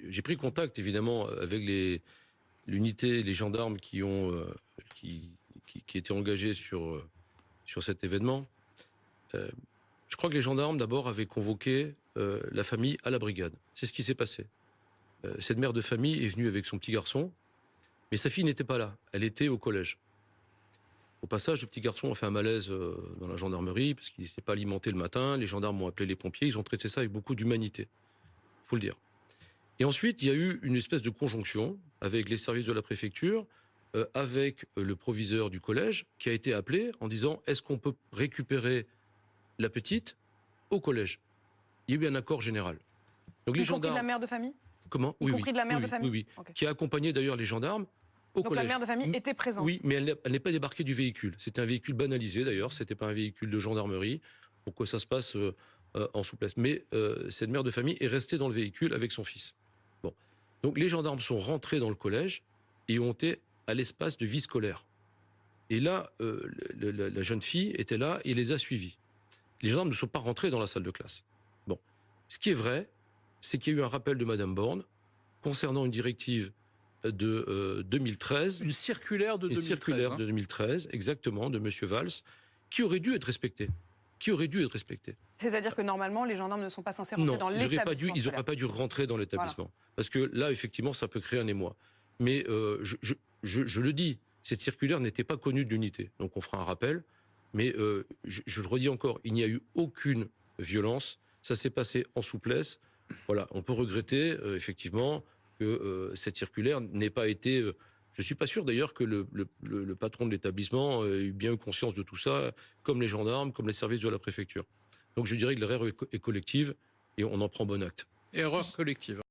j'ai pris contact évidemment avec l'unité, les gendarmes qui étaient engagés sur cet événement. Je crois que les gendarmes d'abord avaient convoqué la famille à la brigade. C'est ce qui s'est passé. Cette mère de famille est venue avec son petit garçon, mais sa fille n'était pas là. Elle était au collège. Au passage, le petit garçon a fait un malaise dans la gendarmerie parce qu'il ne s'est pas alimenté le matin. Les gendarmes ont appelé les pompiers. Ils ont traité ça avec beaucoup d'humanité. Il faut le dire. Et ensuite, il y a eu une espèce de conjonction avec les services de la préfecture, avec le proviseur du collège, qui a été appelé en disant « Est-ce qu'on peut récupérer la petite au collège ?» Il y a eu un accord général. Donc y compris de la mère de famille? Comment? Y compris de la mère de famille? Oui. Okay. Qui a accompagné d'ailleurs les gendarmes au collège. Donc la mère de famille était présente? Oui, mais elle n'est pas débarquée du véhicule. C'était un véhicule banalisé d'ailleurs, c'était pas un véhicule de gendarmerie, pour que ça se passe en souplesse. Mais cette mère de famille est restée dans le véhicule avec son fils. Bon. Donc les gendarmes sont rentrés dans le collège et ont été à l'espace de vie scolaire. Et là, la jeune fille était là et les a suivis. Les gendarmes ne sont pas rentrés dans la salle de classe. Bon. Ce qui est vrai, c'est qu'il y a eu un rappel de Madame Borne concernant une directive de 2013. Une circulaire de 2013. Une circulaire de 2013, exactement, de M. Valls, qui aurait dû être respectée. C'est-à-dire que normalement, les gendarmes ne sont pas censés rentrer dans l'établissement. Ils n'auraient pas dû rentrer dans l'établissement. Voilà. Parce que là, effectivement, ça peut créer un émoi. Mais je le dis, cette circulaire n'était pas connue de l'unité. Donc on fera un rappel. Mais je le redis encore, il n'y a eu aucune violence. Ça s'est passé en souplesse. Voilà, on peut regretter, effectivement, que cette circulaire n'ait pas été... je ne suis pas sûr d'ailleurs que le patron de l'établissement ait bien eu conscience de tout ça, comme les gendarmes, comme les services de la préfecture. Donc je dirais que l'erreur est collective et on en prend bon acte. Erreur collective.